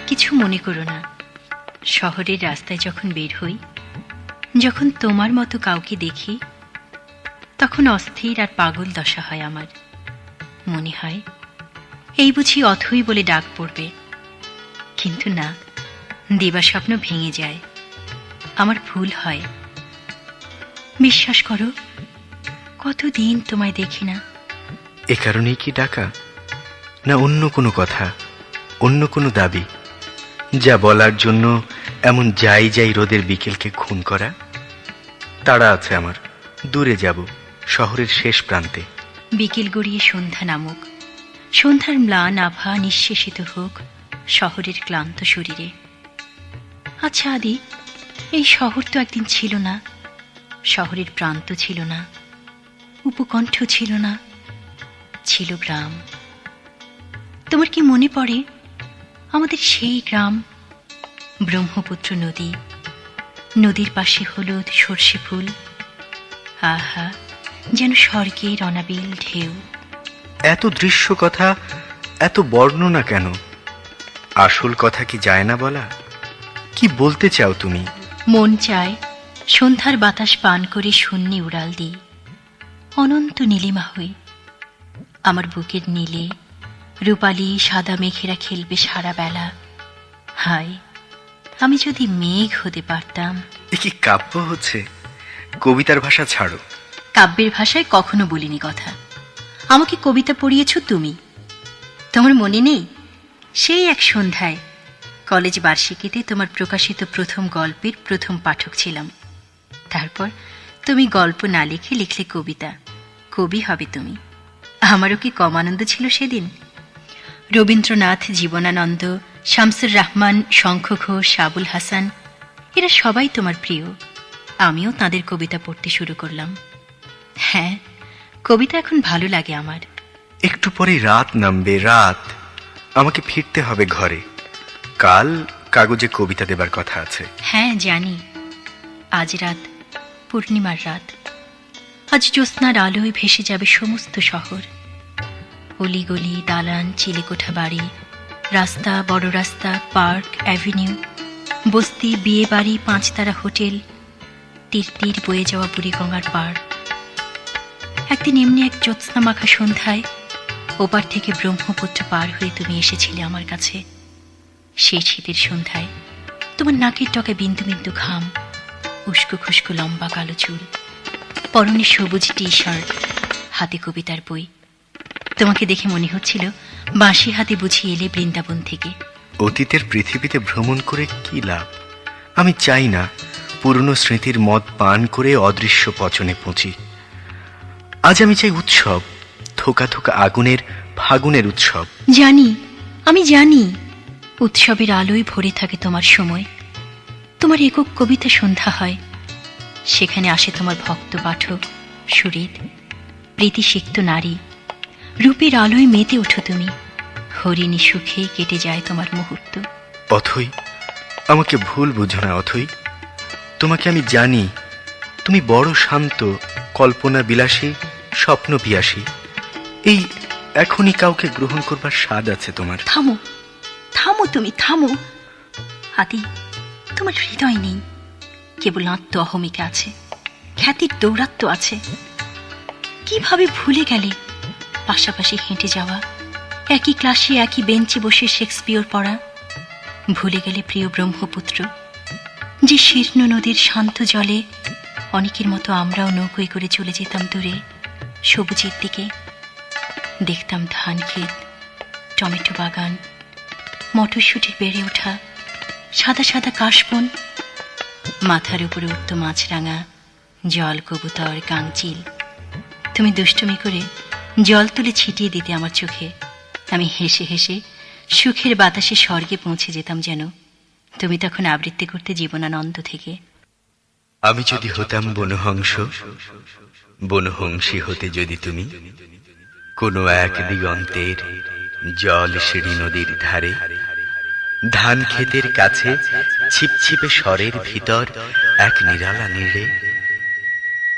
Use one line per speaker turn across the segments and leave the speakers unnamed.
কিছু মনে করো না, শহরের রাস্তায় যখন বের হই, যখন তোমার মতো কাউকে দেখি, তখন অস্থির আর পাগল দশা হয় আমার। মনে হয় এই বুঝি অথই বলে ডাক পড়বে, কিন্তু না, দিবাস্বপ্ন ভেঙে যায়। আমার ভুল হয়। বিশ্বাস করো, কতদিন তোমায় দেখি না।
এ কারণেই কি ডাকা, না অন্য কোনো কথা, অন্য কোনো দাবি, যা বলার জন্য এমন যাই যাই রোদের বিকেলকে খুন করা? তাড়া আছে আমার, দূরে যাব, শহরের শেষ প্রান্তে।
বিকেল গড়িয়ে সন্ধ্যা নামুক, সন্ধ্যার ম্লান আভা নিঃশেষিত হোক শহরের ক্লান্ত শরীরে। আচ্ছা আদি, এই শহর তো একদিন ছিল না, শহরের প্রান্ত ছিল না, উপকণ্ঠ ছিল না, ছিল গ্রাম। তোমার কি মনে পড়ে আমাদের সেই গ্রাম? ব্রহ্মপুত্র নদী, নদীর পাশে হলুদ সর্ষে ফুল, আহা, যেন স্বর্গের অনাবিল ঢেউ।
এত দৃশ্য কথা, এত বর্ণনা কেন? আসল কথা কি যায় না বলা? কি বলতে চাও তুমি?
মন চায় সন্ধ্যার বাতাস পান করে শূন্যে উড়াল দিই, অনন্ত নীলিমা হই। আমার বুকের নীলে রূপালী সাদা মেঘেরা খেলবে সারা বেলা। হায়, আমি যদি মেঘ হতে পারতাম।
এ কি কাব্য হচ্ছে? কবিতার ভাষা ছাড়ো।
কাব্যের ভাষায় কখনো বলিনি কথা। আমাকে কবিতা পড়িয়েছ তুমি। তোমার মনে নেই, সেই এক সন্ধ্যায় কলেজ বার্ষিকীতে তোমার প্রকাশিত প্রথম গল্পের প্রথম পাঠক ছিলাম। তারপর তুমি গল্প না লিখে লিখলে কবিতা। কবি হবে তুমি। আমারও কি কম আনন্দ ছিল সেদিন? রবীন্দ্রনাথ, জীবনানন্দ, শামসুর রহমান, শঙ্খ ঘোষ, আবুল হাসান, এরা সবাই তোমার প্রিয়। আমিও তাদের কবিতা পড়তে শুরু করলাম। হ্যাঁ, কবিতা এখন ভালো লাগে আমার।
একটু পরে রাত নামবে, রাত। আমাকে ফিরতে হবে ঘরে। কাল কাগজে কবিতা দেবার কথা আছে।
হ্যাঁ জানি, আজ রাত পূর্ণিমার রাত। আজ জ্যোৎস্নার আলোয় ভেসে যাবে সমস্ত শহর। অলিগলি, দালান, চিলেকোঠা বাড়ি, রাস্তা, বড় রাস্তা, পার্ক, অ্যাভিনিউ, বস্তি, বিয়ে বাড়ি, পাঁচতারা হোটেল, তীর তীর বয়ে যাওয়া বুড়িগঙ্গার পাড়। একদিন এমনি এক জ্যোৎস্না মাখা সন্ধ্যায় ওপার থেকে ব্রহ্মপুত্র পার হয়ে তুমি এসেছিলে আমার কাছে। সেই শীতের সন্ধ্যায় তোমার নাকের টকে বিন্দু বিন্দু ঘাম, উস্কো খুস্কো লম্বা কালো চুল, পরনে সবুজ টি শার্ট, হাতে কবিতার বই। তোমাকে দেখে মনে হচ্ছিল বাঁশি হাতে বুঝি এলে বৃন্দাবন থেকে।
অতীতের পৃথিবীতে ভ্রমণ করে কি লাভ? আমি চাই না পুরনো স্মৃতির মদ পান করে অদৃশ্য পচনে পচি। আজ আমি চাই উৎসব, থোকা থোকা আগুনের ফাগুনের উৎসব।
জানি, আমি জানি, উৎসবের আলোয় ভরে থাকে তোমার সময়। তোমার একক কবিতা সন্ধ্যা হয়, সেখানে আসে তোমার ভক্ত পাঠক, সুহৃদ, প্রীতিসিক্ত নারী। রূপের আলোয় মেতে ওঠো তুমি, হরিণী সুখে কেটে যায় তোমার মুহূর্ত।
অথই, আমাকে ভুল বুঝো না অথই। তোমাকে আমি জানি, তুমি বড় শান্ত, কল্পনা বিলাসী, স্বপ্ন পিয়াসী। এই এখনই কাউকে গ্রহণ করবার স্বাদ আছে তোমার।
থামো, থামো, তুমি থামো। আদি, তোমার হৃদয় নেই, কেবল আত্ম অহমিকা আছে, খ্যাতির দৌরাত্ম্য আছে। কিভাবে ভুলে গেলে পাশাপাশি হেঁটে যাওয়া, একই ক্লাসে একই বেঞ্চে বসে শেক্সপিয়র পড়া? ভুলে গেলে প্রিয় ব্রহ্মপুত্র, যে শীর্ণ নদীর শান্ত জলে অনেকের মতো আমরাও নৌকোয় করে চলে যেতাম দূরে সবুজের দিকে। দেখতাম ধান ক্ষেত, টমেটো বাগান, মটরশুঁটির বেড়ে ওঠা সাদা সাদা কাশবন। মাথার উপরে উঠত মাছরাঙা, জল কবুতর, কাংচিল। তুমি দুষ্টুমি করে জল তুলে ছিটিয়ে দিতে আমার চোখে। আমি হেসে হেসে সুখের বাতাসে স্বর্গে পৌঁছে যেতাম যেন। তুমি তখন আবৃত্তি করতে জীবনানন্দ থেকে।
আমি যদি হতাম বনহংস, বনহংসী হতে যদি তুমি কোনো এক দিগন্তের জল সিঁড়ি নদীর ধারে, ধান ক্ষেতের কাছে ছিপছিপে স্বরের ভিতর এক নিরালা নীড়ে,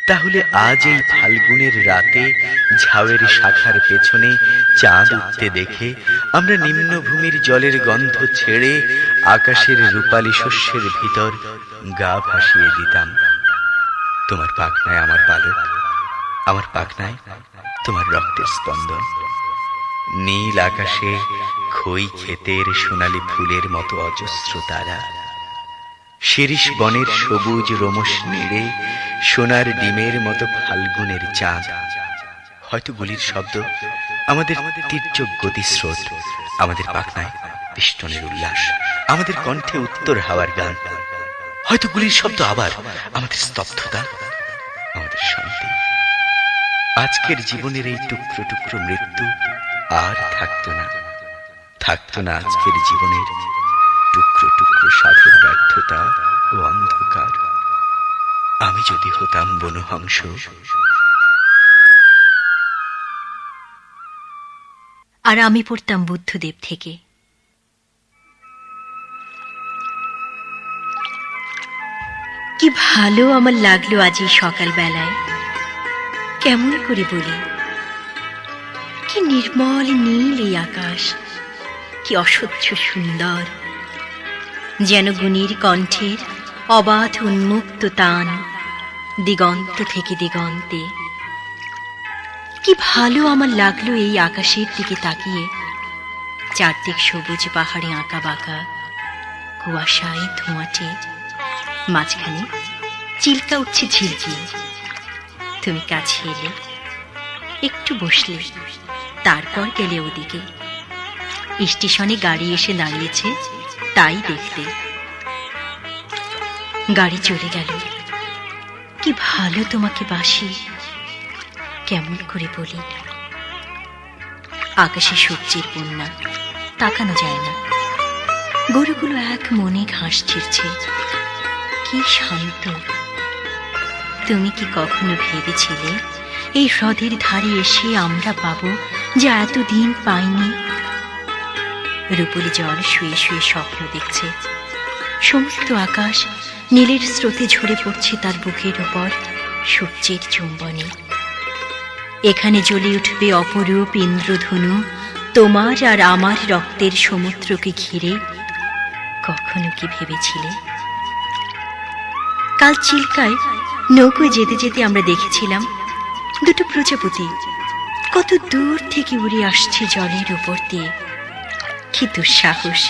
তাহলে আজ এই ফাল্গুনের রাতে ঝাউয়ের শাখার পেছনে চাঁদ উঠতে দেখে আমরা নিম্নভূমির জলের গন্ধ ছেড়ে আকাশের রূপালী শস্যের ভিতর গা ভাসিয়ে দিতাম। তোমার পাখনায় আমার পালক, আমার পাখনায় তোমার রক্তের স্পন্দন। নীল আকাশে খই ক্ষেতের সোনালী ফুলের মতো অজস্র তারা, শিরিষ বনের সবুজ রোমস নেড়ে সোনার ডিমের মতো ফাল্গুনের চাঁদ। হয়তো গুলির শব্দ আমাদের তীর্যক গতিস্রোত, আমাদের পাখনায় পিষ্টনের উল্লাস, আমাদের কণ্ঠে উত্তর হাওয়ার গান। হয়তো গুলির শব্দ আবার আমাদের স্তব্ধতা, আমাদের শান্তি। আজকের জীবনের এই টুকরো টুকরো মৃত্যু আর থাকতো না, থাকতো না আজকের জীবনের টুকরো টুকরো সাধের ব্যর্থতা ও অন্ধকার। আমি যদি হতাম বনহংস।
আর আমি পড়তাম বুদ্ধদেব থেকে। কি ভালো আমার লাগলো আজ এই সকালবেলায়। কেমন করে বলি, কি নির্মল নীল এই আকাশ, কি অসহ্য সুন্দর, যেন গুণীর কণ্ঠের অবাধ উন্মুক্ত তান দিগন্ত থেকে দিগন্তে। কি ভালো আমার লাগলো এই আকাশের দিকে তাকিয়ে, চারদিক সবুজ পাহাড়ে আঁকা বাঁকা, কুয়াশায় ধোঁয়াটে, মাঝখানে চিল্কা উঠছে ঝিলঝিল। তুমি কাছে এলে, একটু বসলে, তারপর গেলে ওদিকে। স্টেশনে গাড়ি এসে দাঁড়িয়েছে তাই দেখতে। গাড়ি চলে গেল। কি ভালো তোমাকে বাসি, কেমন করে বলি। আকাশে সূর্যের বন্যা, তাকানো যায় না। গরুগুলো এক মনে ঘাস ছিঁড়ছে, কি শান্ত। তুমি কি কখনো ভেবেছিলে এই হ্রদের ধারে এসে আমরা পাবো যা এতদিন পাইনি? রূপলি জল শুয়ে শুয়ে স্বপ্ন দেখছে, সমস্ত আকাশ নীলের স্রোতে ঝরে পড়ছে তার বুকের ওপর সূর্যের চুম্বনে। এখানে জ্বলে উঠবে অপরূপ ইন্দ্রধনু তোমার আর আমার রক্তের সমুদ্রকে ঘিরে। কখনো কি ভেবেছিলে? কাল চিল্কায় নৌকোয় যেতে যেতে আমরা দেখেছিলাম দুটো প্রজাপতি কত দূর থেকে উড়ে আসছে জলের উপর দিয়ে। কি দুঃসাহস!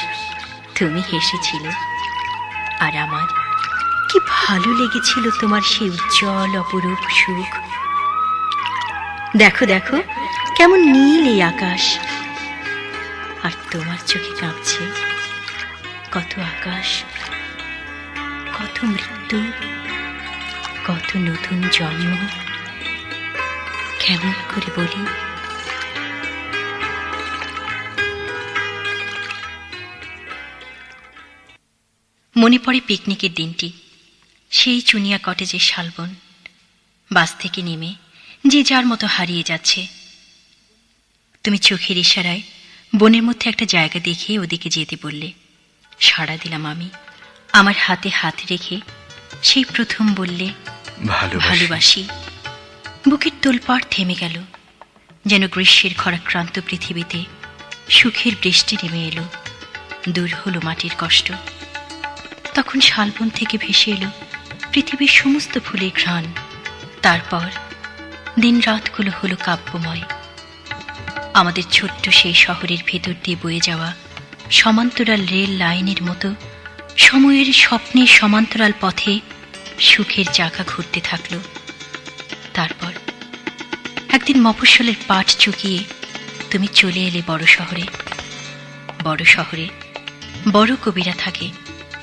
তুমি হেসেছিলে, আর আমার কি ভালো লেগেছিল তোমার সেই উজ্জ্বল অপরূপ সুখ। দেখো দেখো কেমন নীল এই আকাশ, আর তোমার চোখে কাঁপছে কত আকাশ, কত মৃত্যু, কত নতুন জন্ম। কেমন করে বলি। মনে পড়ে পিকনিকের দিনটি, সেই চুনিয়া কটেজের শালবন। বাস থেকে নেমে যে যার মতো হারিয়ে যাচ্ছে। তুমি চোখের ইশারায় বনের মধ্যে একটা জায়গা দেখিয়ে ওদিকে যেতে বললে। সাড়া দিলাম আমি। আমার হাতে হাত রেখে সেই প্রথম বললে, ভালোবাসি। বুকের তোলপাড় থেমে গেল, যেন গ্রীষ্মের খরাক্রান্ত পৃথিবীতে সুখের বৃষ্টি নেমে এলো। দূর হলো মাটির কষ্ট। তখন শালবন থেকে ভেসে এলো পৃথিবীর সমস্ত ফুলের ঘ্রাণ। তারপর দিন রাতগুলো হলো কাব্যময়। আমাদের ছোট্ট সেই শহরের ভেতর দিয়ে বয়ে যাওয়া সমান্তরাল রেল লাইনের মতো সময়ের স্বপ্নের সমান্তরাল পথে সুখের চাকা ঘুরতে থাকল। তারপর একদিন মফস্বলের পাট চুকিয়ে তুমি চলে এলে বড় শহরে। বড় শহরে বড় কবিরা থাকে,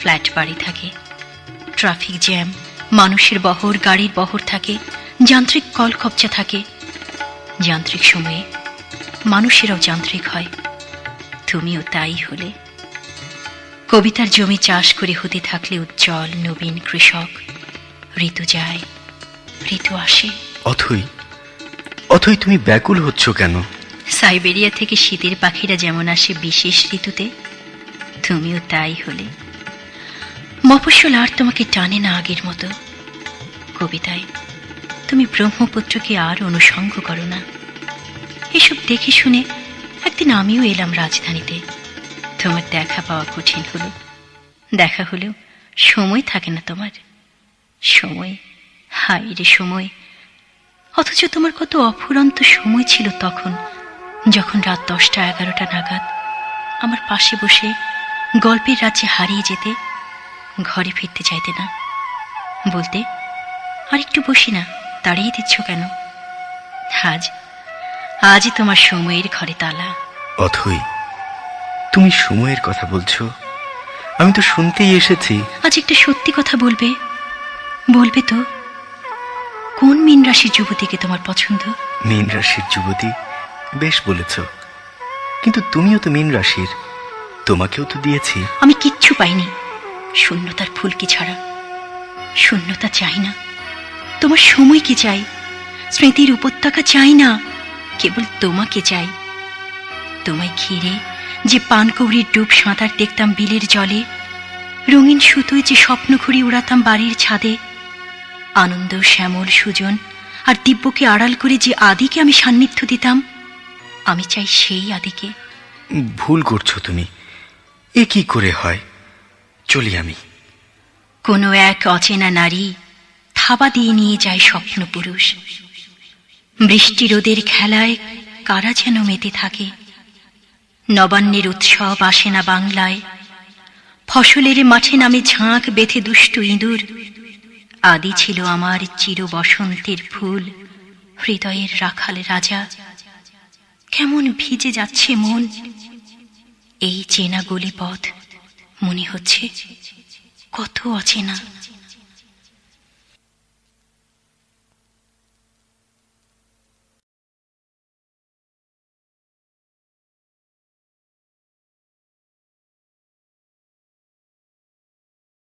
ফ্ল্যাট বাড়ি থাকে, ট্রাফিক জ্যাম, মানুষের বহর, গাড়ির বহর থাকে, যান্ত্রিক কলকবজা থাকে। যান্ত্রিক সময়ে মানুষেরাও যান্ত্রিক হয়। তুমিও তাই হলে। কবিতার জমি চাষ করে হতে থাকলে উজ্জ্বল নবীন কৃষক। ঋতু যায়, ঋতু আসে।
অথই, অথই তুমি ব্যাকুল হচ্ছ কেন?
সাইবেরিয়া থেকে শীতের পাখিরা যেমন আসে বিশেষ ঋতুতে, তুমিও তাই হলে। মফস্বল আর তোমাকে টানে না আগের মতো। কবিতায় তুমি ব্রহ্মপুত্রকে আর অনুসঙ্গ করো না। এসব দেখে শুনে একদিন আমিও এলাম রাজধানীতে। তোমার দেখা পাওয়া কঠিন হলো। দেখা হলেও সময় থাকে না তোমার। সময়, হায় রে সময়! অথচ তোমার কত অফুরন্ত সময় ছিল তখন, যখন রাত 10টা-11টা নাগাদ আমার পাশে বসে গল্পের রাজ্যে হারিয়ে যেতে, ঘরে ফিরতে চাইতে না, বলতে আর একটু বসি না, দাঁড়িয়ে দিচ্ছ কেন? আজই তোমার সময়ের ঘরে তালা।
অথই, তুমি সময়ের কথা বলছো? আমি তো শুনতেই এসেছি।
আজ একটা সত্যি কথা বলবে? বলবে তো? কোন মীন রাশির যুবতীকে তোমার পছন্দ?
মীন রাশির যুবতী? বেশ বলেছ, কিন্তু তুমিও তো মীন রাশির, তোমাকেও তো দিয়েছি।
আমি কিচ্ছু পাইনি, শূন্যতার ফুলকি ছাড়া। শূন্যতা চাই না, তোমার সময়কে চাই, স্মৃতির উপত্যকা চাই না, কেবল তোমাকে চাই। তোমায় ঘিরে যে পানকৌড়ির ডুব সাঁতার দেখতাম বিলের জলে, রঙিন সুতোয় যে স্বপ্ন ঘুড়ি উড়াতাম বাড়ির ছাদে, আনন্দ, শ্যামল, সুজন আর দিব্যকে আড়াল করে যে আদিকে আমি সান্নিধ্য দিতাম, আমি চাই সেই আদিকে।
ভুল করছো তুমি, এ কি করে হয়? চলি আমি।
কোনো এক অচেনা নারী থাবা দিয়ে নিয়ে যায় স্বপ্ন পুরুষ। বৃষ্টি রোদের খেলায় কারা যেন মেতে থাকে। নবান্নের উৎসব আসে না বাংলায়, ফসলের মাঠে নামে ঝাঁক বেঁধে দুষ্টু ইঁদুর। আদি ছিল আমার চির বসন্তের ফুল, হৃদয়ের রাখাল রাজা। কেমন ভিজে যাচ্ছে মন, এই চেনা গলি পথ মনে হচ্ছে কত অচেনা।